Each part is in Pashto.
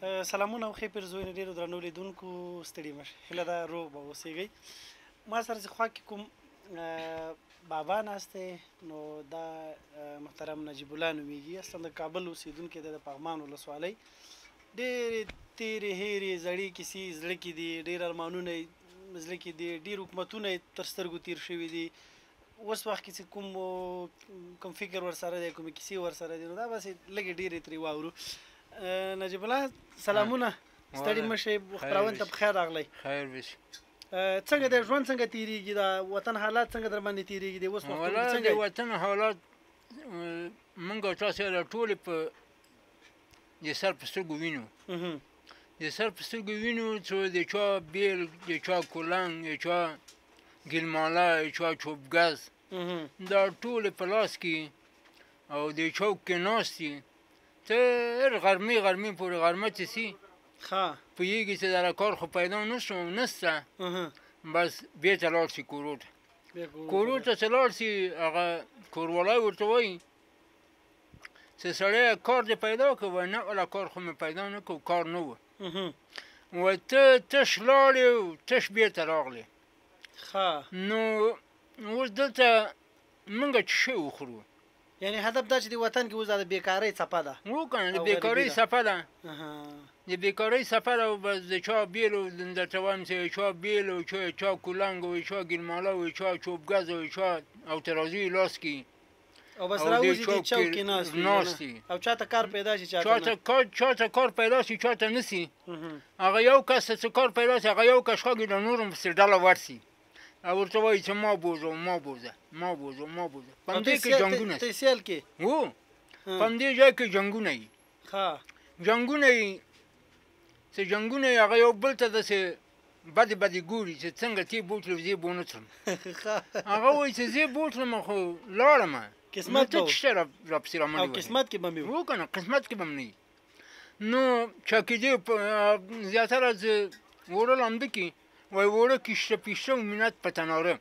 سلامونه او ښې پیرزوینې ډېرو درنو لیدونکو ستړي مه شئ هیله ده روغ به اوسېږئ ما سره چې خوا کې کوم بابا ناست دی نو دا محترم نجیب الله نومیږي اصلا د کابل اوسېدونکی دی د پغمان ولسوالۍ ډېرې تېرې هېرې زړې کیسې زړه کې دي ډېر ارمانونه یې زړه کې دي ډېر حکومتونه یې تر سترګو تېر شوي دي اوس وخت کې چې کوم فکر ورسره دی کومې کیسې ورسره دي نو دا بس لږې ډېرې ترې واورو نجیب الله سلامونه ستړي مه شئ خپرونې ته پخیر راغلی خیر بشي څنګه دی ژوند څنګه تېرېږي دا وطن حالات څنګه در باندې تېرېږي د اوس والله د وطن حالات موږ او تاسو یې ټولې په د سر په سترګو وینو د سر په سترګو وینو چې د چا بیل د چا کولنګ د چا ګلماله د چا چوبګز دا ټولې په لاس کې او د چوک کې ناست دي تر غرمې پورې غرمه چې سي پوهېږي چې دغه کار خو پیدا نشته بس بېرته لاړ شي کورو ته چې لاړ شي هغه کوروالی ورته وایي چې سړی کار دې پیدا کړه وایي نه والا کار خو مې پیدا نه کړ کار نه و وایي ته تش لاړې او تش بېرته راغلې نو اوس دلته موږ څه شی وخورو یعنی هدف دا چې د وطن کې اوس د بېکارۍ څپه ده و که نه د بېکارۍ څپه ده د بېکارۍ څپه ده او بس د چا بیل درته وایم چې چا بیل او چا کولنګ او چا ګلماله او چا چوبګز او چا او ترازو یې لاس کې او بس راوځي د چوک کې ناست وي او چاته کار پیدا شي چاته کار پیدا شي چاته نه سي هغه یو کس ته چې کار پیدا شي هغه یو کس ښاګي د نورو پسې ډله ورسي او ورته وایي چې ما بوزه په همدې کې جنګونه سیل کې هو په همدې ځای کې جنګونه وي چې جنګونه یې هغه یو بل ته داسې بدې ګوري چې څنګه تی بوتلم زه به ونه تلم هغه وایي چې زه بوتلم خو لاړم قسمت ته څه راپسې رامنډې او قسمت کې به مې و که نه قسمت کې به م نه وي نو چاکېدې زیاتره زه وړه لامده کې وای وړه کیشته پیشته و مینت په تناره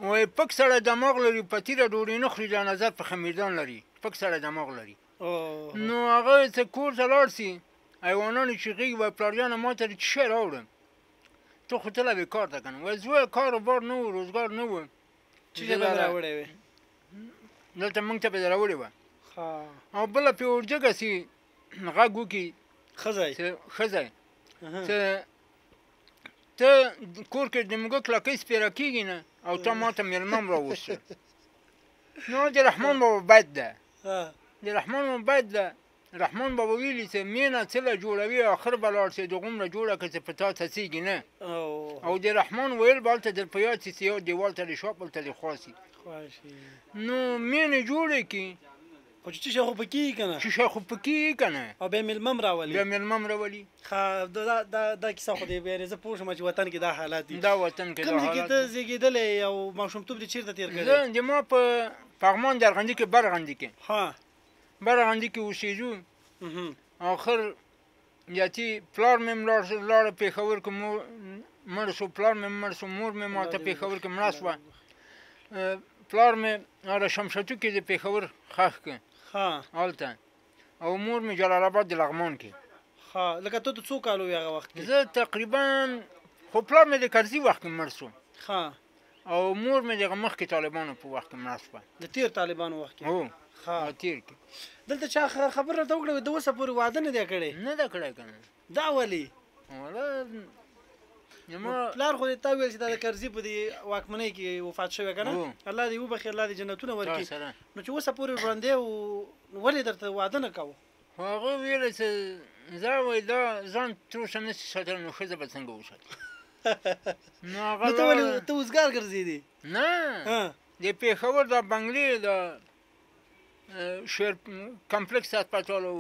وای پک سړی دماغ لري په تیره ډوډۍ نه خوري دا نظر په خمیردان لري پک سړی دماغ لري نو هغه چې کور ته لاړ شي حیوانانو چغېږي وای پلارجانه ما ته دې څه شی راوړم ته خو تله بېکار ته که نه وای زویه کار و بار نه و روزګار نه و څه شی به دې راوړی وې دلته موږ ته به دې راوړې وه او بله پرې ورجګه سي غږ وکړي ښځی چې ته کور کې د موږک لکۍ سپېره کېږي نه او ته ما ته مېلمه م راوسته نو د رحمان بابا بیت ده رحمان بابا ویلي چې مینه څله جوړوي آخر به لاړ شي د غومره جوړه که چې په تا څڅېږي نه او د رحمان ویل به هلته در په یاد شي چې یو دیوال ته دې شا بل ته دې خوا شي نو مینې جوړې کړي خو چې څه شی خو پکې یي که نه څه شی خو پکې یي که نه او بیا مېلمه م راولي دا کیسه خو دی یعنې زه پوه شوم چې وطن کې دا حالات دي دا وطن کې دا کوم ځای کې ته زېږېدلی او ماشومتوب دې چېرته تېر کړی زه ما په پغمان د ارغندې کې برغندې کې اوسېږو آخر یاتي پلار مې لاړه پېښور کې مړ شو پلار مې مړ شو مور مې ماته پېښور کې مړه شوه پلار مې هغه شمشتو کې د پېښور ښخ کړ هلته او مور مې جلال آباد د لغمان کې لکه ته څو کال وې هغه وخت کې زه تقریبا خو پلار مې د کرزي وخت کې مړ شو او مور مې دغه مخکې طالبانو په وخت کې مړه شوه د تېر طالبانو وخت کې هو تېر کې دلته چا خبر راته وکړه د اوسه پورې واده نه دی کړی نه ده کړی که نه دا ولې پلار خو دې تا ویل چې دا د کرزي په دې واکمنۍ کې وفات شوی که نه الله دې وبخي الله دې جنتونه ورکړي نو چې اوسه پورې ژوندی و ولې درته واده نه کوو خو هغه ویله چې زه وایي دا ځان تر اوسه نشي ساتلی نو ښځه به څنګه وساتي نو ته ولې ته اوزګار ګرځېدې نه د پېښور دا بنګلې د شیر کمپلکس هسپتال و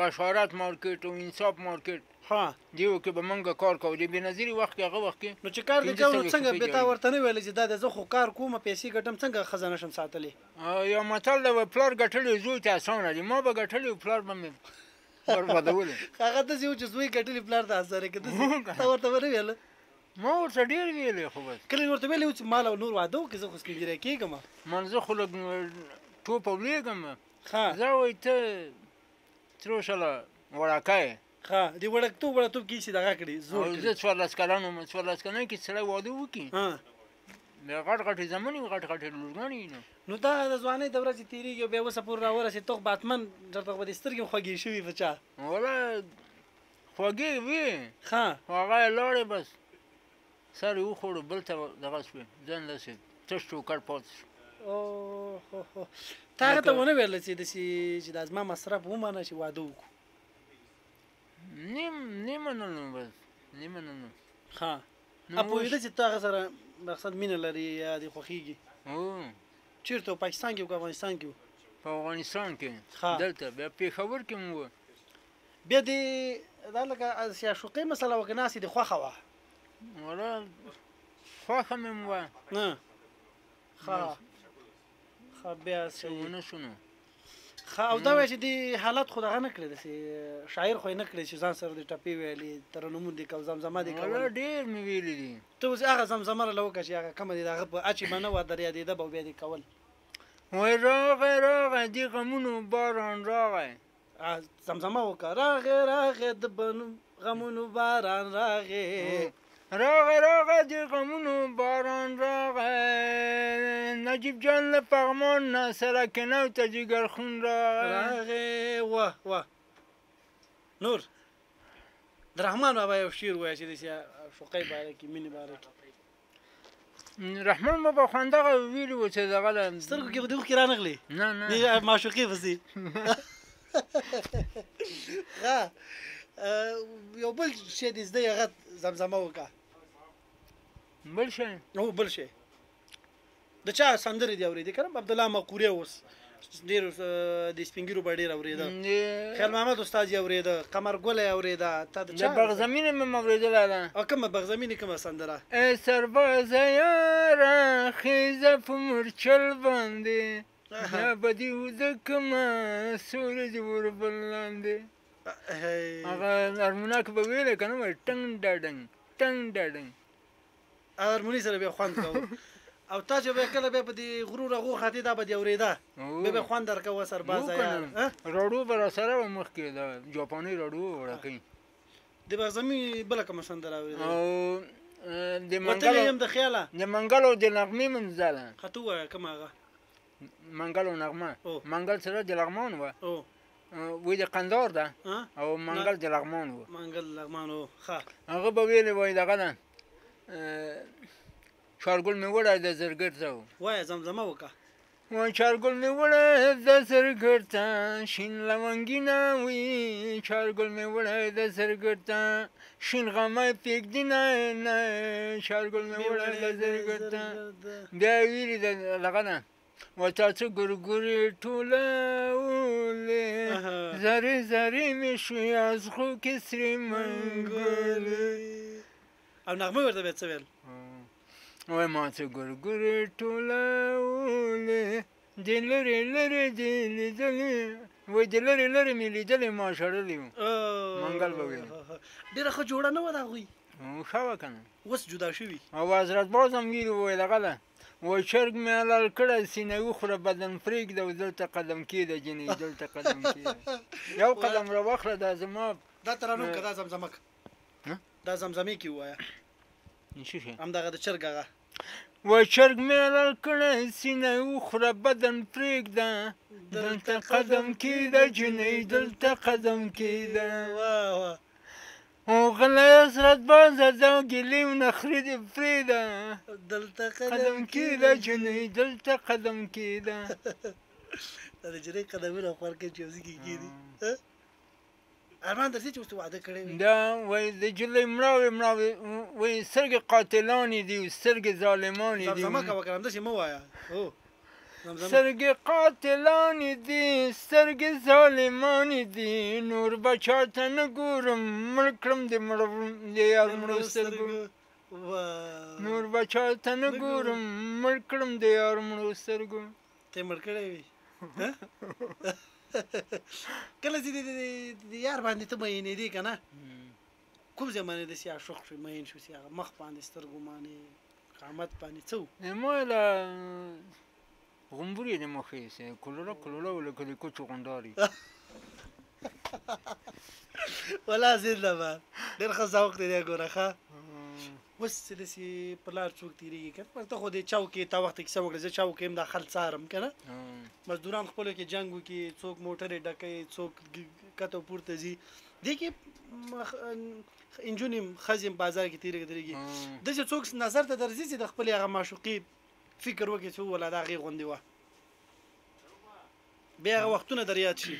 بشارت مارکیټ و انصاف مارکیټ دیو کې به موږ کار کوو د بېنظیري وخت کې هغه وخت کې نو چې کار دې کوو نو څنګه بې تا ورته نه ویلې چې دا زه خو کار کوم پیسې ګټم څنګه ښځه نشم ساتلی یو متل دی پلار ګټلی زوی ته اسانه دي ما به ګټلی پلار به مې بربادولی هغه داسې و چې زوی ګټلي پلار ته اسانه که تا ورته ونه ویله ما ورته ډېر ویلی خو بس کله مې ورته ویلی و چې مال او نور واده وکړې زه خو سپین ږیری کېږم من زه خو لږ ټوپ او لېږم زه وایي ته تر اوسه وړاکی ها د وړکتوب کې چې دغه کړي زور او زه 14 کلن وم 14 کلن کې سړی واده وکړي بیا غټ غټې زمنې غټ غټې لورګانې نو دا د ځوانۍ دوره چې تېرېږي او بیا اوسه پورې راورسېد ته خو باتمن درته خو به دې سترګې خوږې شوي په چا ولا خوږې وې ښه خو هغه یې لاړې بس سر یې وخوړو بل ته دغه شوې ځان داسې تش ټوکر پاتې شو تا هغه ته ونه ویله چې داسې چې دا زما مصرف ومنه چې واده وکړو نه منلو بس نه منلو ښه پوهېده چې ته هغه سره مقصد مینه لري یا دې خوښېږي چېرته و پاکستان کې و که افغانستان کې و په افغانستان کې دلته بیا پېښور کې مو وه بیا دې دا لکه عاشقۍ مسله وه که ناستې دې خوښه وه ولا خوښه مې م وه ښه بیا ونه شو نو ښه او دا وایه چې دې حالت خو دغه نه کړی داسې شاعر خو یې نه کړی چې ځان سره دې ټپې ویلې ترنمونه دې کو زمزمه دې کول ډېر مې ویلي دي ته اوس هغه زمزمه راله وکړه چې هغه کومه دې د هغه په اچې به نه وه در یادېده به بیا دې کول وای راغی راغی د غمونو باران راغی زمزمه وکړه راغی د غمونو باران راغی راغی د غمونو باران راغی نجیب جان له پغمان نه سره کنو ته جګر خون راغی واه نور د رحمان بابا یو شعر وایه چې داسې عاشقۍ باره کې مینې باره کې رحمان بابا خو همدغه ویلي وو چې دغه ده سترګو کې خو دې اوښکې رانغلې نه معشوقې پسې ښه یو بل شی دې زده هغه زمزمه وکړه بل شی بل شی د چا سندرې دې اورېدې که نه عبدالله مقوري اوس ډېر د سپین ږیرو به ډېر اورېده خیال محمد استاد یې اورېده قمر ګله یې اورېده تا د بغزمینې مې م اورېدلی ده او کومه بغزمینې کومه سندره ای سربازه یاره خیزه په مورچل باندې بیا به دې وده کړمه سوله دې وربل لاندې هغه هارمونیک به ویلی که نه وایي ټنګ ډاډنګ ټنګ ډاډنګ هارموني سره بیا خوند کوو او تا چې بیا کله بیا په دې غرور هغو خاطې دا به دې اورېده بیا به خوند درکوه سربازه یار راډیو به راسره وه مخکې د جاپاني راډیو وړکۍ د بغزمي بله کومه سندره اورېده او وتلی یم د خیاله د منګلو د نغمې منځله ښه ته ووایه کومه هغه منګلو نغمه منګل سره د لغمان وه وی د قندار ده او منګل د لغمان وه منګل لغمان و ښه هغه به ویلې وایي دغه ده چارګل مې وړی د زرګر ته وایه زمزمه وکړه وای چارګل مې وړی د زرګر ته شین لونګینه وي چارګل مې وړی د زرګر ته شین غمی پرېږدي نه چارګل مې وړی د زرګر ته بیا یې ویلي دغه ده و تا څه ګورګورې ټولولې زرې زرې مې شوې از خو کې سرې منګلې او نغمه ورته بیا څه ویل وای ما څه ګورګورې ټولولې د لرې لرې دې لیدلې وای د لرې لرې مې لیدلې ما شړلې وو منګل به ویل ډېره ښه جوړه نه وه د هغوی ښه وه که نه اوس جدا شوي او حضرت باز هم ویلي وای دغه ده وای چرګ مې حلال کړی سینه وخوره بدن پرېږده او دلته قدم کېده جنۍ دلته قدم کېده یو قدم راواخله دا زما دا ترنم که دا زمزمه که دا زمزمې کې ووایه همدغه د چرګ هغه وای چرګ مې حلال کړی سینه وخوره بدن پرېږده دلته قدم کېده جنۍ دلته قدم کېده او غلی حضرت بازه دا ګیلې و نخرې دې پرېږده دلته قدم کېده جنۍ دلته قدم کېده دا د جنۍ قدمونه خوار کوي چې یو ځای کې کېدي ارمان درځي چې اوس واده کړی وي دا وایي د جلۍ مړاوې مړاوې وایي سترګې قاتلانې دي سترګې ظالمانې دي زمزمه کوه که همداسې مه وایه سترګې قاتلانې دي سترګې ظالمانې دي نور به چاته نه ګورم مړ کړم د یار مړو سترګو نور به چاته نه ګورم مړ کړم د یار مړو سترګو ته مړ کړی وي کله چې د یار باندې ته مینېدې که نه کوم ځای باندې داسې عاشق شوې مین شوې هغه مخ باندې سترګو باندې قامت باندې څه و ما له غومبورې د مخې کلوله کلوله و لکه د کوچو غونداري ولا زنده باد ډېر ښه ذوق دی دی ګوره ښه اوس چې داسې په لار څوک تېرېږي که نه ته خو د چوک یې تا وخته کیسه وکړه زه چوک یم دا خل څارم که نه مزدوران خپلو کې جنګ وکړي څوک موټرې ډکوي څوک کته پورته ځي دې کې نجونې ښځې بازار کې تېرېږي داسې څوک نظر ته درځي چې د خپلې هغه معشوقې فکر وکړي چې ووله دا هغې غوندې وه بیا هغه وختونه در یاد شي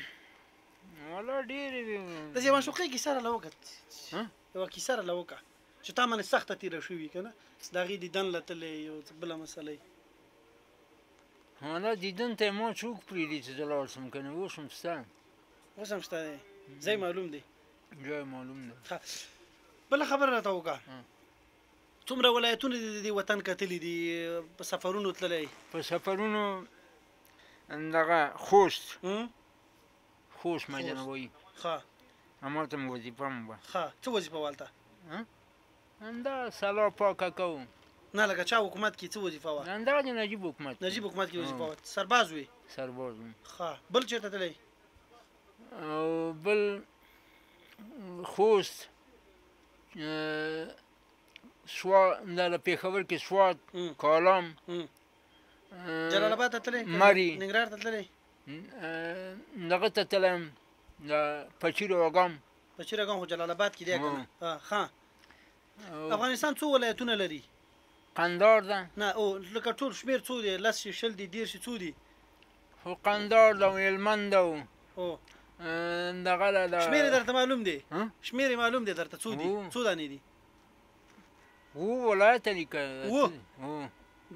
والله ډېرې وې داسې معشوقې کیسه راله وکړه یوه کیسه راله وکړه چې تا باندې سخته تېره شوې که نه د هغې دیدن له تللی یو څه بله مسله یې حالا دیدن ته ما څوک پرېږدي چې زه لاړ شم که نه اوس هم شته اوس هم شته دی ځای معلوم دی ځای معلوم دی بله خبره راته وکړه څومره ولایتونه دي د دې وطن کتلي دي په سفرونو تللی په سفرونو دغه خوست خوست میدان وایي ښه همالته مې وظیفه مو وه ښه څه وظیفه وه هلته همدا سلا پاکه کوو نه لکه چا حکومت کې څه وظیفه وه همدغه د نجیب حکومت نجیب حکومت کې وظیفه وه سرباز وې سرباز وم ښه بل چېرته تللی او بل خوست دا د پېښور کې سوات کالام جلال آباد ته تللی مري ننګرهار ته تللی دغه ته تلم د پچیر اګام پچیر اګام خو جلال آباد کې دی که نه ښه افغانستان څو ولایتونه لري قندار ده نه او لکه ټول شمېر څو دی 10 شل دي 10 څو دي خو قندار ده هلمند ده دغه ده شمېر یې درته معلوم دی شمېر یې معلوم دی درته څو دي څو دانې دي ولایته لیکه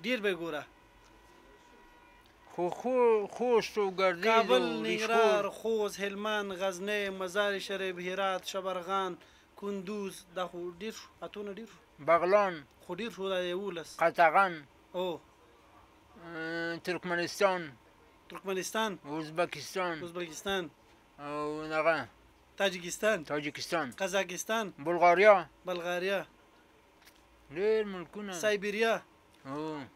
ډېر به یې ګوره خو خوست و ګردیز کابل ننګرهار خوست هلمند غزنی مزار شریف هرات شبرغان کندوز دا خو ډېر شو اتونه ډېر شو بغلان خو ډېر شو دا 11 قطغن او ترکمنستان ازبکستان او دغه تاجکستان قزاقستان بلغاریا ډېر ملکونه سایبریا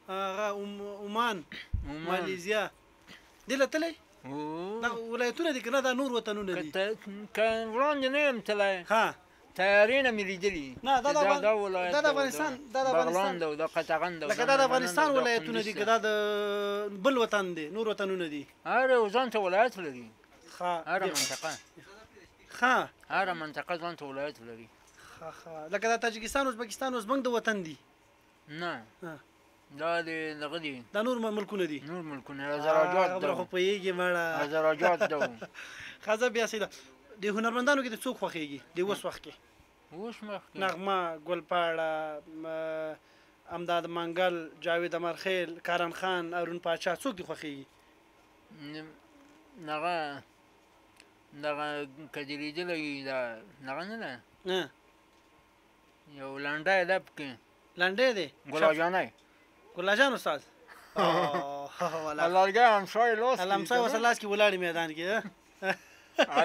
هغه عمان مالیزیا دې له تللی دا ولایتونه دي که نه دا نور وطنونه دي که وړاندې نه یم تللی تیارې نه مې لیدلي نه دا د افغانستان بغلان ده د قطغن ده لکه دا د افغانستان ولایتونه دي که دا د بل وطن دی نور وطنونه دي هر یو ځان ته ولایت لري هره منطقه ځان ته ولایت لري لکه دا تاجکستان ازبکستان اوزبک د وطن دي نه دا دغه دي دا نور ملکونه دي نور ملکونه آذربایجان خبره خو پوهېږي مړه آذربایجان ده ښه زه بیا سیده د هنرمندانو کې د څوک خوښېږي د اوس وخت کې نغمه ګلپاړه امداد منګل جاوید امرخیل کارن خان ارون پاچا څوک دې خوښېږي دغه که دې لیدلی دغه نه ده یو لنډی ده پکې لنډی دی ګلاجان استاد لرګی همسایه لاس همسایه ورسره لاس کې ولاړې میدان کې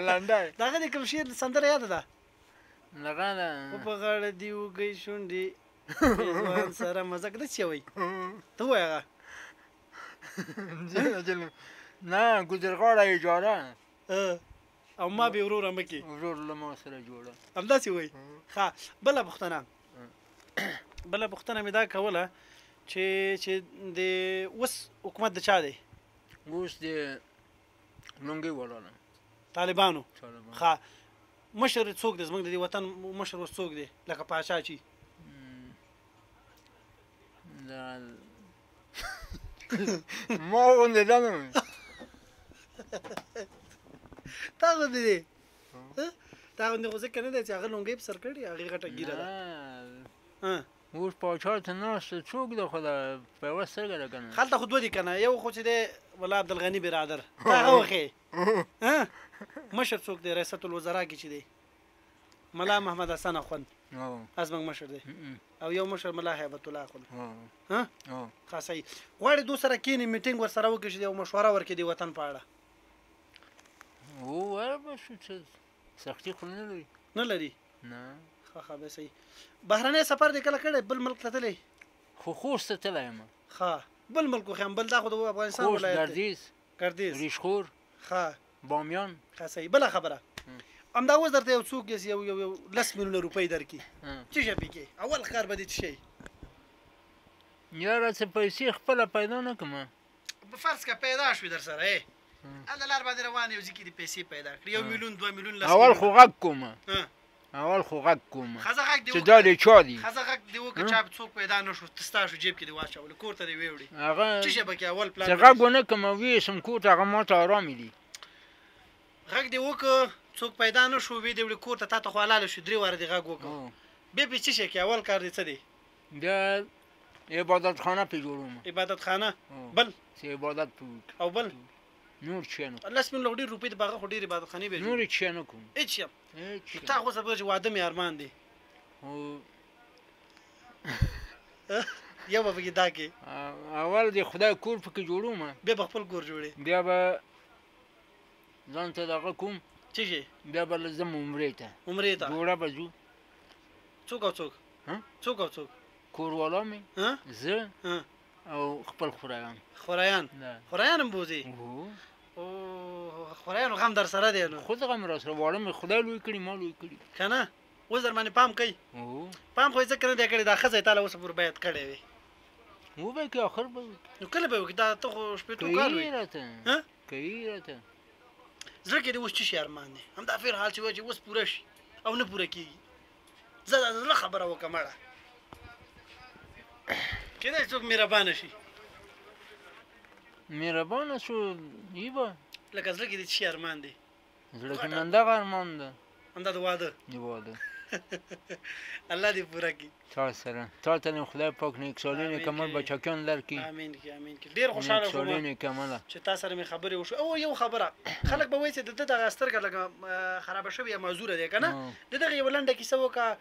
لنډی د هغه د کوم شعر سندره یاده ده دغه ده په غاړه دې وږی شونډې ځوان سره مزک ده څه وایي ته ووایه هغه نه ګودرغاړه اجاره او ما به وروره مه کې ورور له ما سره جوړه همداسې وایي ښه بله پوښتنه مې دا کوله چې د اوس حکومت د چا دی اوس د لونګۍ والاله طالبانو ښه مشر څوک دی زموږ د دې وطن مشر اوس څوک دی لکه پاچا چې ما غوندې ده نه تا غوندې دی تا غوندې خو ځکه نه دی چې هغه لونګۍ په سر کړي هغې غټه ګیره ده اوس پاچا ته ناسته څوک ده خو ده په یوه سترګه ده که نه هلته خو دوه دي که نه یو خو چې دی ولا عبدالغني برادر تا هغه وښې مشر څوک دی ریاست الوزرا کې چې دی ملا محمد حسن اخوند زموږ مشر دی او یو مشر ملا هیبت الله اخوند ښه صحیح غواړې دو سره کښېني میټینګ ورسره وکړي چې یو مشوره ورکړي د وطن په اړه ووایه به شو څه سختي خو نه لري ښه بیا صحیح بهرنی سفر دې کله کړی بل ملک ته تللی خو خوست ته تللی یم ښه بل ملک وښیم بل دا خو د افغانستان ولایت ګردیز ریشخور ښه بامیان ښه صحیح بله خبره همدا اوس درته یو څوک یو 10 میلیونه روپۍ درکړي څه شی پکې اول کار به دې څه شی یاره څه پیسې خپله پیدا نه کړم په فرض که پیدا شوې در سره هلته لار باندې روان یو ځای کې دې پیسې پیدا کړي 1 میلیون 2 میلیون اول خو غږ کوم ښځه غږ دې چې دا د چا دي ښځه غږ دې وکړه چا څوک پیدا نه شو ستا شو جیب کې دې واچولو کور ته دې ویوړې هغه څه شی پکې اول پلان چې غږ ونه کړم ویسم کور ته هغه ما ته ارامې دي غږ دې وکړه څوک پیدا نه شو ویې دې وړې کور ته تا ته خو حلاله شو 3 واره دې غږ وکړه بیا پې څه شی کې اول کار دې څه دی بیا عبادتخانه پې جوړوم عبادتخانه بل چې عبادت پې وکړي او بل نور څه نه 10 میلیون ډېر روپۍ د باغه خو ډېرې عبادتخانې به نور څه نه کوم هېڅ شی تا خو سبا چې واده مې ارمان دی یو به پکې دا کې اول د خدای کور پکې جوړوم بیا به خپل کور جوړې بیا به ځان ته دغه کوم څه شی بیا به ځم عمرې ته جوړه به ځو څوک او څوک کوروالا مې زه او خپل خورایان هم بوځي او خورایانو غم در سره دی نو خود غم را سره واړه مې خدای لوی کړي ما لوی کړي که نه اوس در باندې پام کوي پام خو یې ځکه نه دی کړی دا ښځه یې تاله اوسه پورې باید کړی وي وبه کې اخر به نو کله به وکړي دا ته خو شپېتو کال وي کوي راته زړه کې دې اوس څه شي ارمان دی همدا فعل حال چې وایي چې اوس پوره شي او نه پوره کېږي زه دا زړه خبره وکړه مړه کېدای څوک مهربانه شي مهربانه شو ای به لکه زړه کې دې څه شي ارمان دی زړه کې مې همدغه ارمان ده همدا د واده الله دې پوره کړي تا سره تا ته دې خدای پاک نیک سالین کمال بچکیان درکړي امین کې ډېر خوشحاله شوم چې تا سره مې خبرې وشوې او یو خبره خلک به وایي چې د ده دغه سترګه لږه خرابه شوې معذوره دی که نه د دغه یوه لنډه کیسه وکړه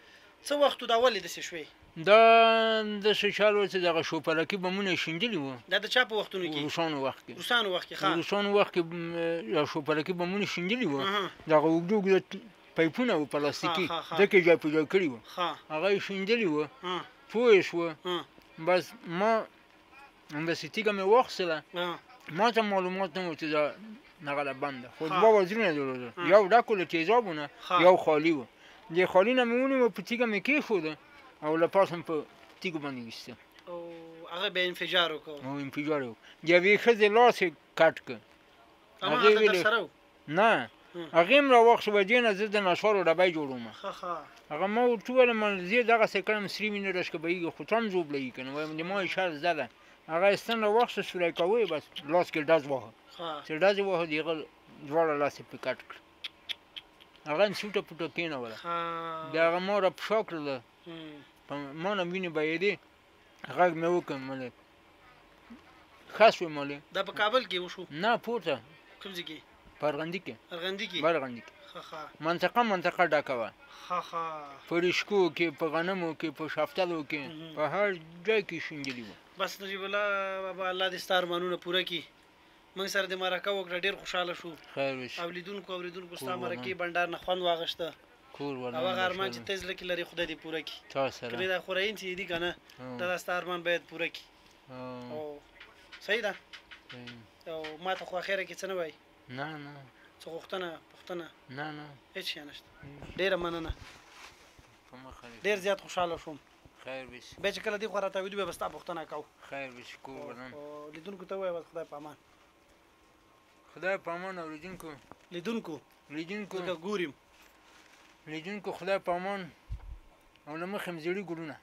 څه وخت دا ولې داسې شوې دا داسې چال و چې دغه شوپرکي بمونه یې شیندلي وو دا د چا په وختونو کې روسانو وخت کې روسانو وخت کې شوپرکي بمونه شیندلي وو دغه اوږده اوږده پایپونه وو پلاستیکي ځکه یې ځای په ځای کړي وو هغه یې شیندلي وو پوه شوه بس ما همداسې تیږه مې واخیستله ما ته معلومات نه و چې دا دغه بنده خو 2 وزرونه یې درلودل یو ډک و له تیزابونه یو خالي و دې خالي نه مې ونیوه په تیږه مې کېښوده او له پاسه مې په تیږو باندې ویسته او هغه بیا انفجار وکړ د یوې ښځې لاس یې کټ کړ نه هغې هم راواخیستو دې نه زه د نسوارو ډبی جوړوم هغه ما ورته وویلم زه دغسې کړم سرې مې نه راښکبهېږي خو ته هم زوبلهیږي که نه وایم د ما یې شر زده ده هغه یې ستن راواخیسته سوری کوه یې بس لاس کې ډز واهه چې ډز یې واهه د هغه دواړه لاس یې پرې کټ کړ هغه یې سوټه پوټه کېنوله بیا هغه ما راپشا کړله ما نه وینې بهېدې غږ مې وکړ ملک ښه شوې ملک دا په کابل کې وشو نه پورته کوم ځای کې په ارغندي کې ارغندي کې منطقه ډکه وه په رشکو کې په غنمو کې په شفتلو کې په هر ځای کې شیندلي وو بس نجیب الله بابا الله دې ستا ارمانونه پوره کړي موږ سره دې مرکه وکړه ډېر خوشحاله شو خیر وشي او لیدونکو ستا مرکې بنډار نه خوند واخیسته او هغه ارمان چې ته زړه کې لرې خدای دې پوره کړي که دا خورایین چې دي که نه دا ستا ارمان باید پوره کړي او صحیح ده او ما ته خو اخره کې څه نه وایي نه څه غوښتنه نه هېڅ شی نشته ډېره مننه ډېر زیات خوشحاله شوم خیر وشي بیا چې کله دې خوا راتاویدو بیا به ستا پوښتنه کوو خیر وشي کور ورنم لیدونکو ته ووایه بس خدای په امان خدای په امان او لیدونکو ځکه ګوریم لیدونکو خدای په امان او له مخې م زیړي ګلونه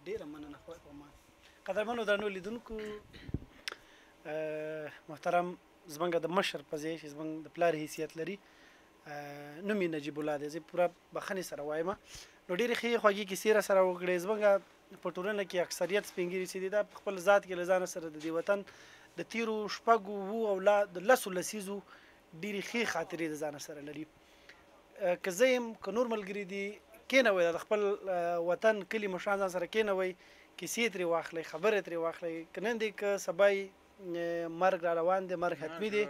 ډېره مننه خدای په امان قدرمنو درنو لیدونکو محترم زمونږ د مشر په ځای چې زمونږ د پلار حیثیت لري نوم یې نجیب الله دی زه پوره بخښنې سره وایم نو ډېرې ښې خوږې کیسې را سره وکړې زمونږ په ټولنه کې اکثریت سپین ږیري چې دي دا په خپل ذات کې له ځانه سره د دې وطن د تیرو 6 او 10 لسیزو ډېرې ښې خاطرې د ځانه سره لري که زه یم که نور ملګري دي کېنوئ د خپل وطن کلي مشران ځان سره کېنوئ کیسې ترې واخلئ خبرې ترې واخلئ که نن دی که سبا مرګ را روان دی مرګ حتمي دی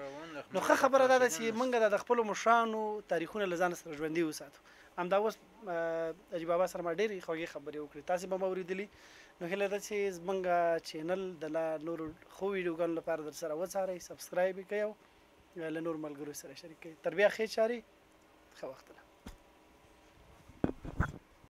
نو ښه خبره دا ده چې موږ د خپلو مشرانو تاریخونه له ځانه سره ژوندي وساتو همدا اوس حاجي بابا سره ما ډېرې خوږې خبرې وکړې تاسې به م اورېدلي نو هیله ده چې زموږ چینل د لا نورو ښو ویډیوګانو لپاره در سره وڅارئ سبسکرایب یې کړئ او له نورو ملګرو سره شریک کړئ تر بیا ښې چارې ښه وخت